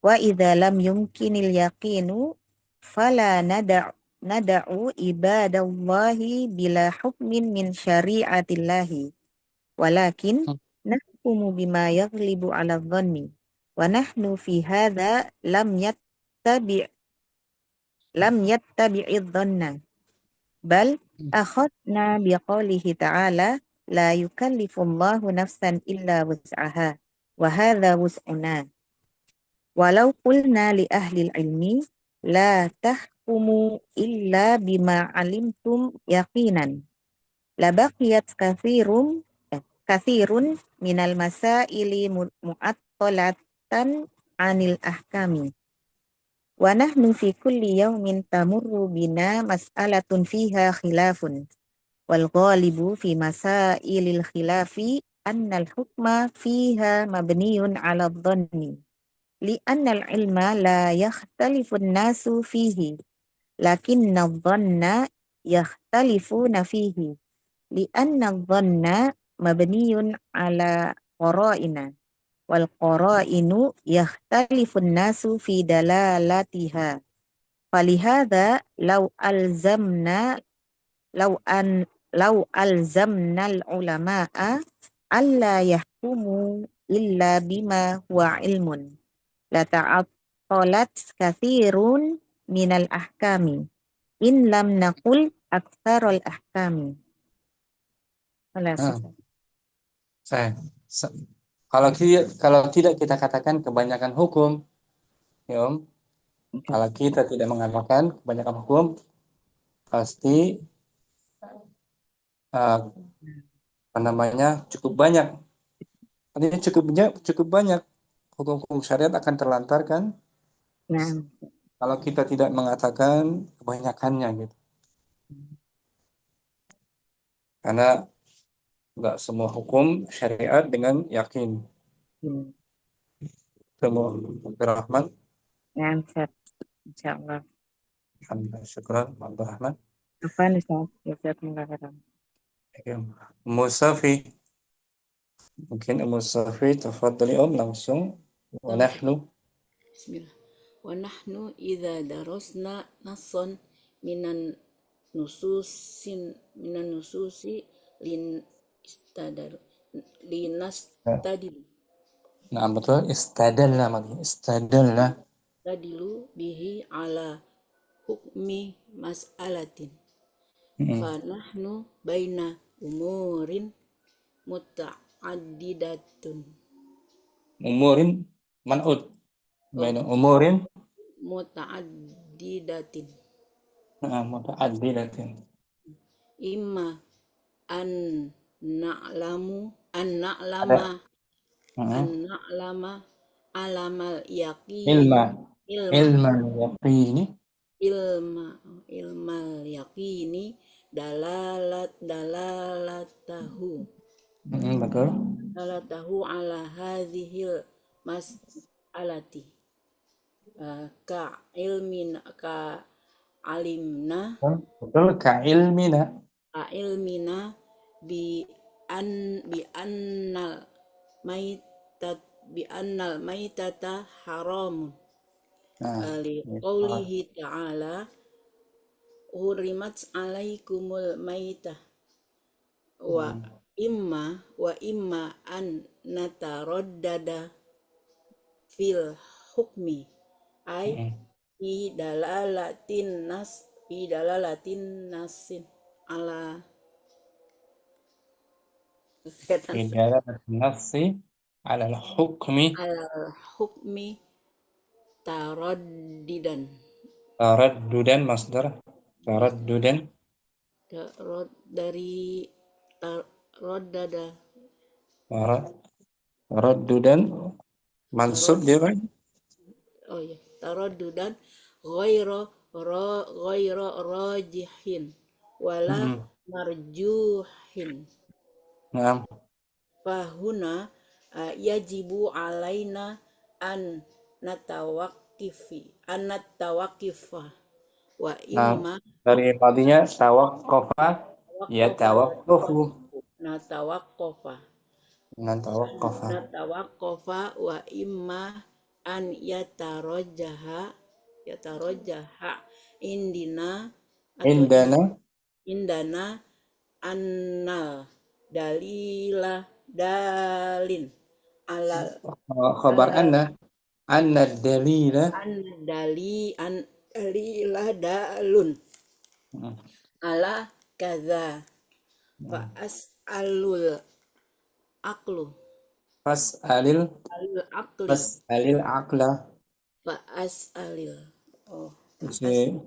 Wa idza lam yumkinil yaqinu fala nada'u ibadallahi bila hukmin min syari'atillahi walakin nahkumu bima yaghlibu 'ala dhanni wa nahnu fi hadza lam yattabi'id dhanna bal akhadna biqaulihi ta'ala la yukallifullahu nafsan illa wus'aha wa hadza wus'una walau qulna li ahli ilmi la tahkumu illa bima alimtum yaqinan labaqiyat kathirun minal masaili mu'attalatan anil ahkami wa nahnu fi kulli yawmin tamurru bina mas'alatun fiha khilafun wal ghalibu fi masailil khilafi annal hukma fiha mabniyun ala dhanni li'annal ilma la yakhtalifun nasu fihi lakinna dhanna yakhtalifuna fihi li'anna dhanna mabniyun ala qara'ina wal qara'inu yakhtalifun nasu fi dalalatiha falihada law alzamna al ulama'a alla yahkumu illa bima huwa ilmun la ta'attalat kathirun minal ahkami in lam naqul aktsarul ahkami. Kalau tidak kita katakan kebanyakan hukum, ya Om. Kalau kita tidak mengatakan kebanyakan hukum, pasti cukup banyak. Artinya cukup banyak hukum-hukum syariat akan terlantarkan. Kalau kita tidak mengatakan kebanyakannya gitu. Karena enggak semua hukum syariat dengan yakin. Semua Rahman. Ya, insyaallah. Alhamdulillah, syukran Rahman. Apa nih, Ustaz? Musafi. Mungkin Musafi tafadhali Om langsung. Wa nahnu. Bismillah. Wa nahnu idza darasna nassan minan nususi linastadil. Nah, betul. Istadalna Tadilu bihi ala hukmi mas'alatin. Fa nahnu baina umurin muta'addidatun. Umurin man'ud. Baina umurin muta'addidatin. Muta'addidatin. Imma an na'lama alamal yaqin ilmal yaqini dalalatahu betul ala hadhil mas'alati ka alimna betul ka ilmina bi annal maitata haram li qoulihi ta'ala hurimat alaikumul maitah wa imma an nataraddada fil hukmi ay fi dalalatin nasin ala nafsi ala hukmi taraddudan masdar taraddudan dari taraddada taraddudan mansub dia kan taraddudan ghairu rajihin wala marjuhin. Fahuna yajibu alaina an natawakkifa wa imma dari tadinya tawaqqafa ya tawaqqafu natawakkafa wa imma an yatarajjaha indina atau Indana indana anna dalila dalin alal khabar anna dalila an dalila dalun ala kaza fa as'alul aqlu fas'alil alul aqli fas'alil aqla fa as'alil oh fa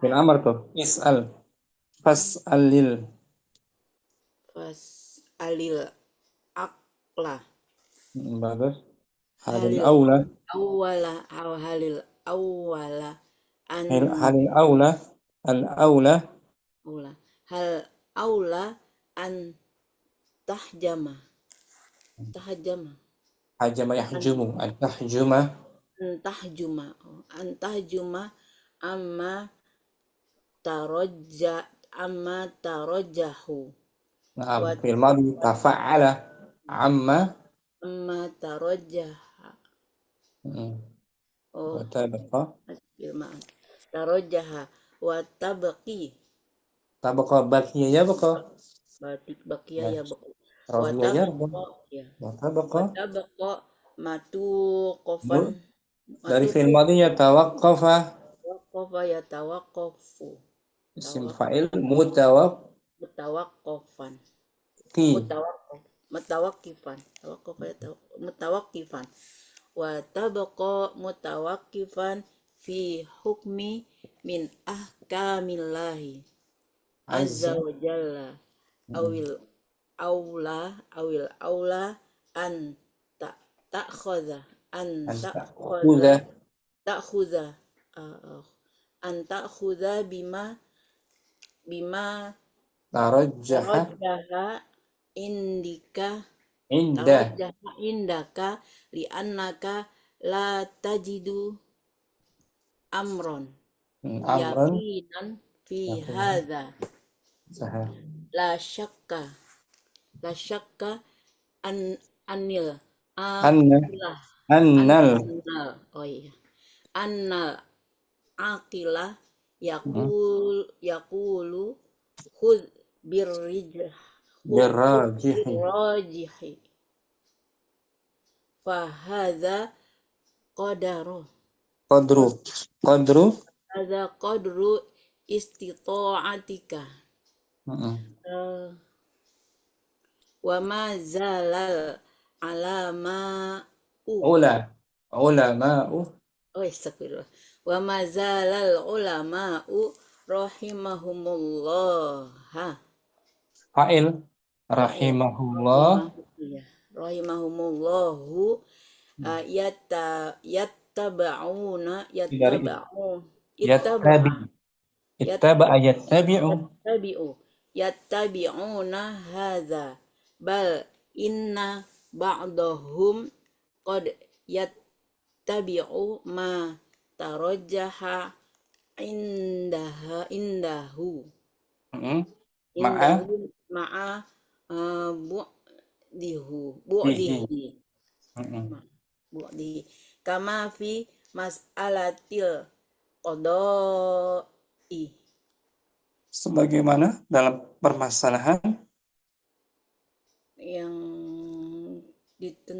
fil amr tuh is'al fas'alil as'alil aqla bagus halil halil aula awwala aw halil awwala an halil aula al aula aula hal aula an tahjama tahjama hajama an yahjumu an tahjuma an tahjuma amma tarajja amma tarajjahu na'am wa fil madi tafa'ala amma amma tarajjaha oh wa tabaqa firman tarajjaha wa tabqi baqiya ya baqa batik bakia ya ya baku rawiya ya watabqa ya wa tabaqa watabqa matu kofan dari matu fi'il tu madhi ya tawaqqafa wakofa ya tawakofu isim fa'il mutawakkofan mutawaqqi mutawakkifan tawakofa ya mutawakkifan watabqa mutawakkifan fi hukmi min ahkamillahi azza azza wa jalla awil aula an ta'khudha an ta'khudha ta'khudha ta'khudha an ta'khudha bima tarajjaha tarajjaha indika inda tarajjaha indaka li'annaka la tajidu amron amran yaqinan fi yaqinan. hadha Sahih. la syakka anil Anna aqilah annal oh iya annal aqilah Hmm. yaqulu khudh Birrajihi birrajihi fahadha qadaru qadru hadha qadru istita'atika wa ma zalal alama'u ulama'u oh astagfirullah wa ma zalal ulama'u rahimahumullah fa'il rahimahullah rahimahumullahu yattaba'una dari ittaba'a yattabi'u yattabi'una hadza bal inna ba'dahum qad yattabi'u ma tarajjaha indahu ma'a bu'dihi kama fi mas'alatil qada'i sebagaimana dalam permasalahan yang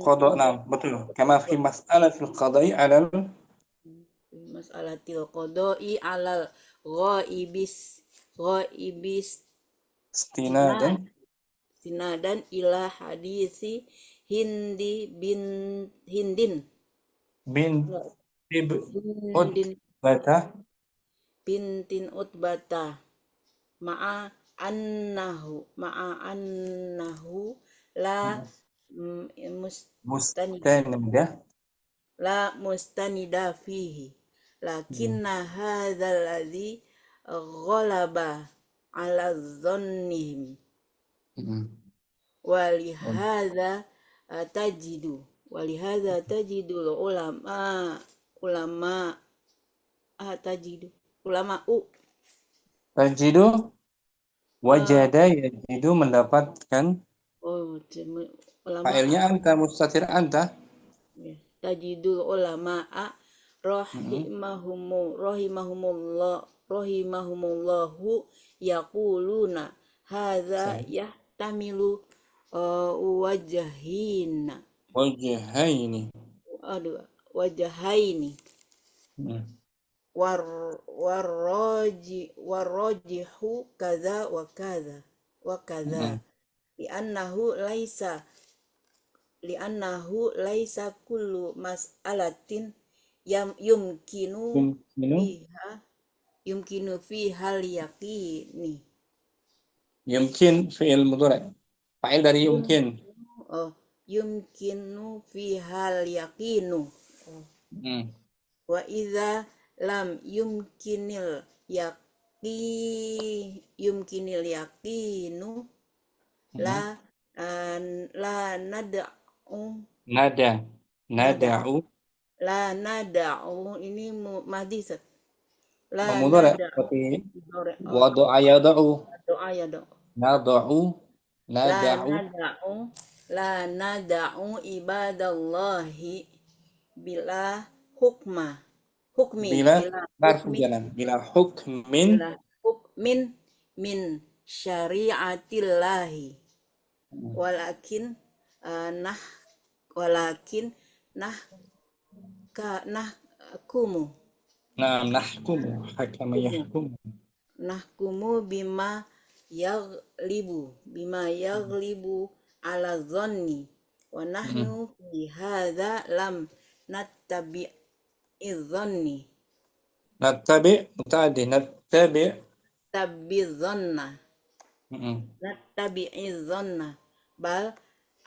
qada. Nah, betul. Kama fi mas'alatil qada'i alal mas'alatil qada'i alal ghaibis sinadan ila hadisi hindin bintin utbata ma'a annahu la mustanida fihi lakinna hadzal ladzi ghalaba ala dhannihim walihadza tajidu tajidu wajada yajidu mendapatkan fa'ilnya anta mustatir anta tajidul ulama'a rahimahumullahu yaquluna hadza yahtamilu wajhina Wajhaini. wajahaini Hmm. warrajihu kadza wa kadza Hmm. li'annahu laisa kullu mas'alatin yumkinu fiha al-yaqini. Yumkin fi'il mudhari'. Fa'il dari yumkin. Yumkinu fiha al-yaqinu. Hmm. Wa idza lam yumkinil yaqinu la nada'u ini madisat la Mudhari' nada'u seperti wada'a yada'u. Nada'u. la nada'u ibadallahi bila hukmin min syari'atillahi walakin nahkumu bima yaghlibu ala dhanni wa nahnu bi hadza lam nattabi'i dhanni dhanna bal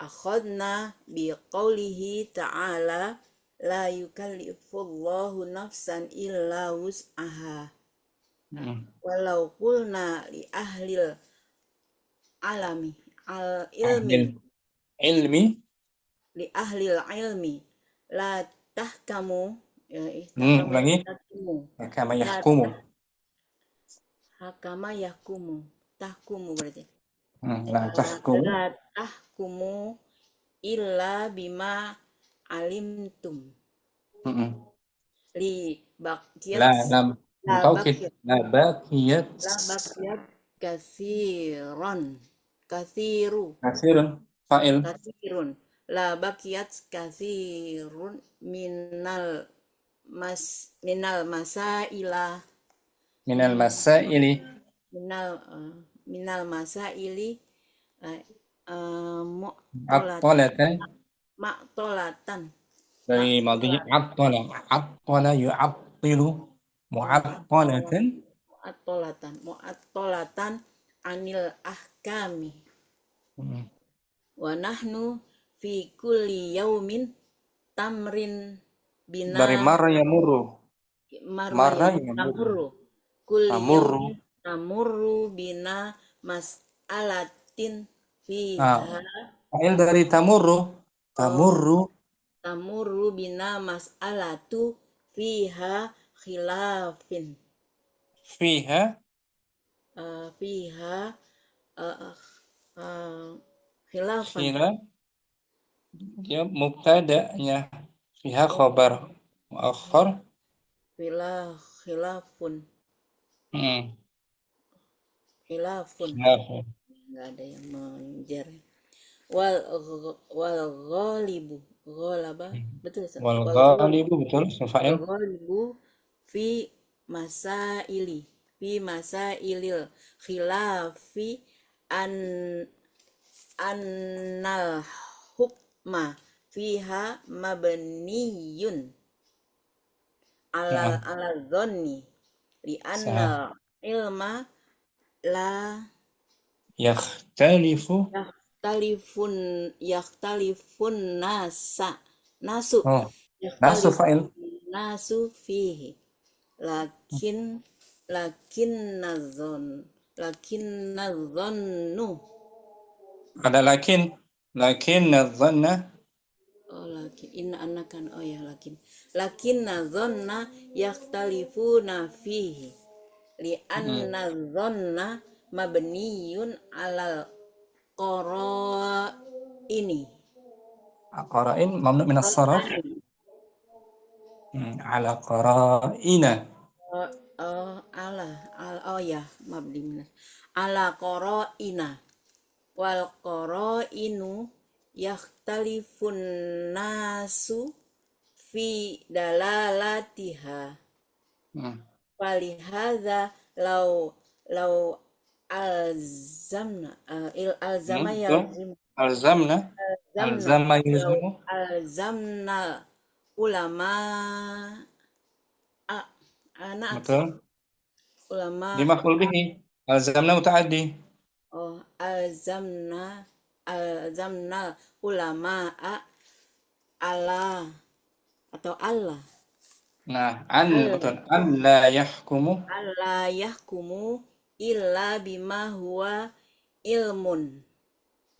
akhadna bi qawlihi ta'ala la yukallifullahu nafsan illa wus'aha walau qulna li ahlil ilmi la tahkamu tahkumu berarti la tahkumu illa bima alimtum li baqiyat kathirun la baqiyat kathirun minal masaili mu'tolatan dari madhinya attala yu'attilu mu'atolatan anil ahkami wa nahnu fi kulli yaumin tamrin bina dari marra yamurru kulli yaumin tamurru bina mas'alatin fiha fa'il dari tamurru bina mas'alatu fiha khilafin khilafan dia mubtada'nya fiha khabar muakhar khilafun nggak ada yang menjer wal ghalibu ghalaba betul wal ghalibu betul fa'il ghalibu fi masailil khilafi annal hukma fiha mabniyun ala dhanni li anna ilma la yakhtalifun nasu fa'il nasu fihi lakin nadzannu ada lakin nadzanna lakin nadzanna yakhtalifuna fihi li anna dhanna mabniyun alal qara'in mamnu min as-sarf Ala qara'ina. Oh, oh ya, mabdi minas. Ala ina wal inu yakhtalifun nasu fi dalalatiha. Hmm. Falihadza lau lau alzamna alzama Betul. yalzim Alzamna. alzamna Alzama lau yulzimu. alzamna ulama anak Betul. ulama Di maf'ul bihi. Alzamna mutaaddi. oh alzamna ulama Allah atau Allah Nah, Allah betul. An la yahkumu. Allah yahkumu illa bima huwa ilmun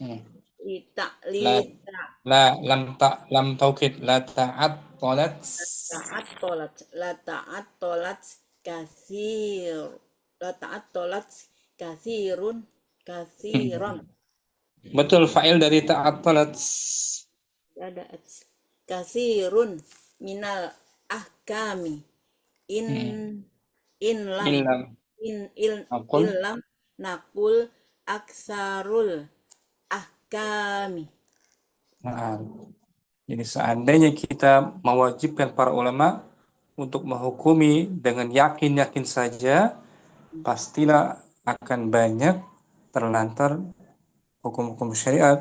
Hmm. lita La lita lam taukid la ta'attalat. la taat tolat kasir la taat tolat kasirun kasiron Betul, fa'il dari ta'attalat. ada kasirun minal ahkami in in lam Illam in il aqul. illam nakul aksarul ahkami. Nah, jadi seandainya kita mewajibkan para ulama untuk menghukumi dengan yakin-yakin saja, pastilah akan banyak terlantar hukum-hukum syariat.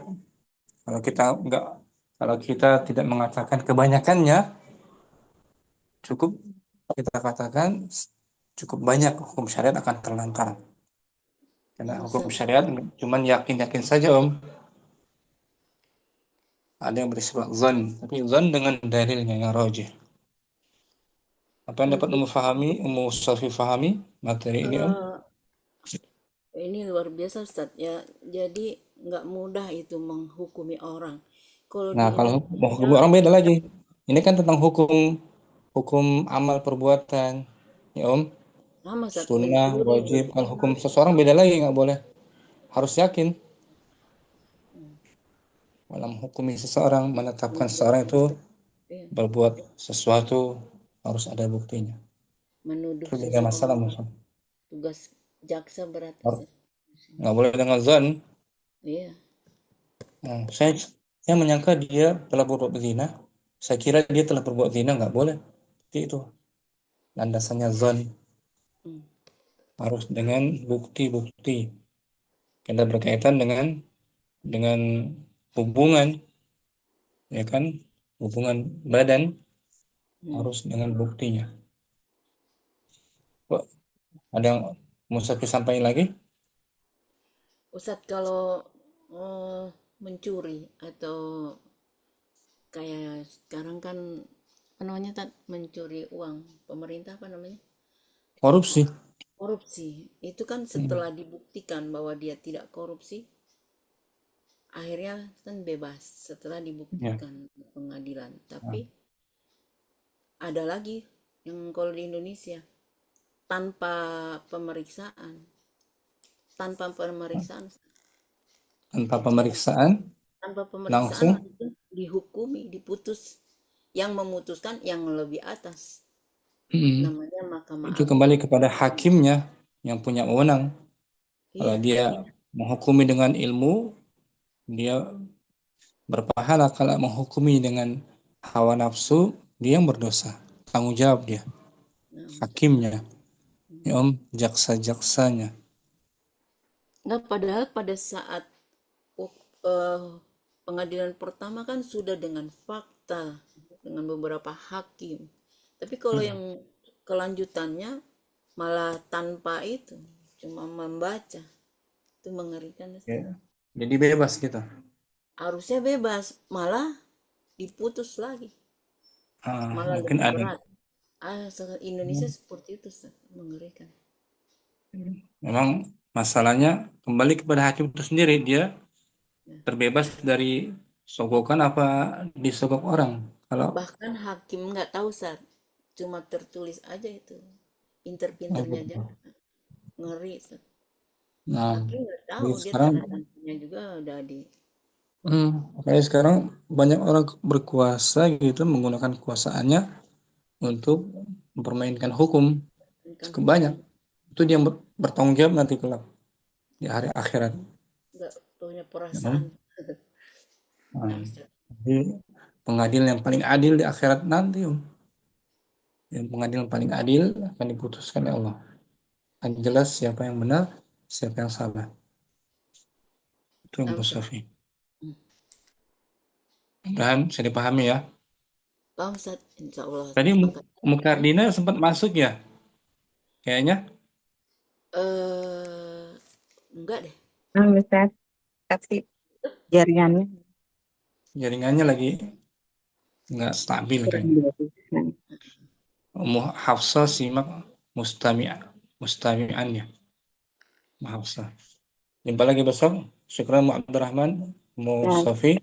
Kalau kita tidak mengatakan kebanyakannya, cukup kita katakan cukup banyak hukum syariat akan terlantar. Karena hukum syariat cuman yakin-yakin saja, Om. Ada yang bersifat zon, tapi zon dengan dalilnya yang rajih. Apa yang dapat Ummu Safi fahami materi ini, Om? Ini luar biasa Ustaz ya. Jadi nggak mudah itu menghukumi orang. Kalau di Nah, kalau Indonesia hukum orang beda lagi. Ini kan tentang hukum amal perbuatan, ya Om. sama Ustaz Sunnah, mencuri wajib. Kalau berzina. hukum seseorang beda lagi, nggak boleh. Harus yakin. Dalam hukumi seseorang, menetapkan seseorang itu Iya, berbuat sesuatu harus ada buktinya. menuduh Itu beda masalah, seseorang Musa. tugas jaksa berat Har- Ustaz. Nggak boleh dengan zon. Iya. Nah, saya menyangka dia telah berbuat zina. Saya kira dia telah berbuat zina, nggak boleh. Seperti itu. Landasannya zon. Hmm. Harus dengan bukti-bukti. Karena berkaitan dengan hubungan, ya kan? Hubungan badan harus dengan buktinya. Kok ada yang mau saya sampaikan lagi? Ustaz kalau mencuri atau kayak sekarang kan apa namanya mencuri uang pemerintah apa namanya? Korupsi. Korupsi. Itu kan setelah dibuktikan bahwa dia tidak korupsi, akhirnya kan bebas setelah Ya. dibuktikan pengadilan. Tapi ada lagi yang kalau di Indonesia tanpa pemeriksaan, tanpa pemeriksaan, Tanpa pemeriksaan, tanpa pemeriksaan langsung langsung dihukumi, diputus. Yang memutuskan yang lebih atas, namanya Mahkamah itu Agung. kembali kepada hakimnya yang punya wewenang. Kalau Iya, dia menghukumi dengan ilmu, dia berpahala. Kalau menghukumi dengan hawa nafsu, dia yang berdosa. Tanggung jawab dia. Hakimnya, ya Om, jaksa-jaksanya. nah padahal pada saat eh, pengadilan pertama kan sudah dengan fakta, dengan beberapa hakim. Tapi kalau yang kelanjutannya malah tanpa itu, cuma membaca, itu mengerikan. Ya. Jadi bebas kita. Harusnya bebas, malah diputus lagi, malah Mungkin lebih ada. berat. Indonesia seperti itu, mengerikan. Memang masalahnya kembali kepada hakim itu sendiri. Dia terbebas dari sogokan apa disogok orang. Kalau Bahkan hakim nggak tahu cuma tertulis aja itu, pinter-pinternya aja, ngeri Nah, hakim nggak tahu jadi dia sekarang tanda tangannya juga udah di kayak sekarang banyak orang berkuasa gitu menggunakan kekuasaannya untuk mempermainkan hukum Kan cukup banyak. Itu dia bertanggung jawab nanti kelak di hari akhirat. nggak punya perasaan. Hmm. Nah, Nah, Ustaz. jadi pengadilan yang paling adil di akhirat nanti, yang pengadilan paling adil akan diputuskan oleh Allah. Akan jelas siapa yang benar, siapa yang salah. Itu yang Nah, Ustaz. Musafi. Dan bisa dipahami ya. Paham Ustaz, insya Allah. Tadi Maka Mukardina sempat masuk ya, kayaknya. enggak deh. Ustaz, kasih jaringannya. Jaringannya lagi nggak stabil kayaknya. Hafsah simak mustami'annya. Hafsah. Jumpa lagi besok. Syukran Abdurrahman, Musafi.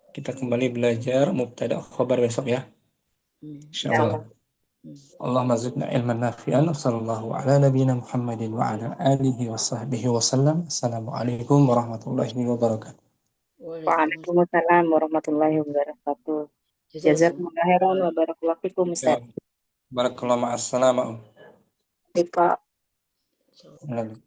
Kita kembali belajar mubtada khabar besok ya. Insyaallah. Allahumma zidna ilman nafi'an. Sallallahu ala nabiyyina Muhammadin wa ala alihi wa sahbihi wa sallam. Assalamualaikum warahmatullahi wabarakatuh. Waalaikumsalam warahmatullahi wabarakatuh. Jazakumullah. Jazakumullah khairan wa barakallahu fikum Ustaz. Barakallahu ma'as salamah. Baik, Pak. Insya Allah.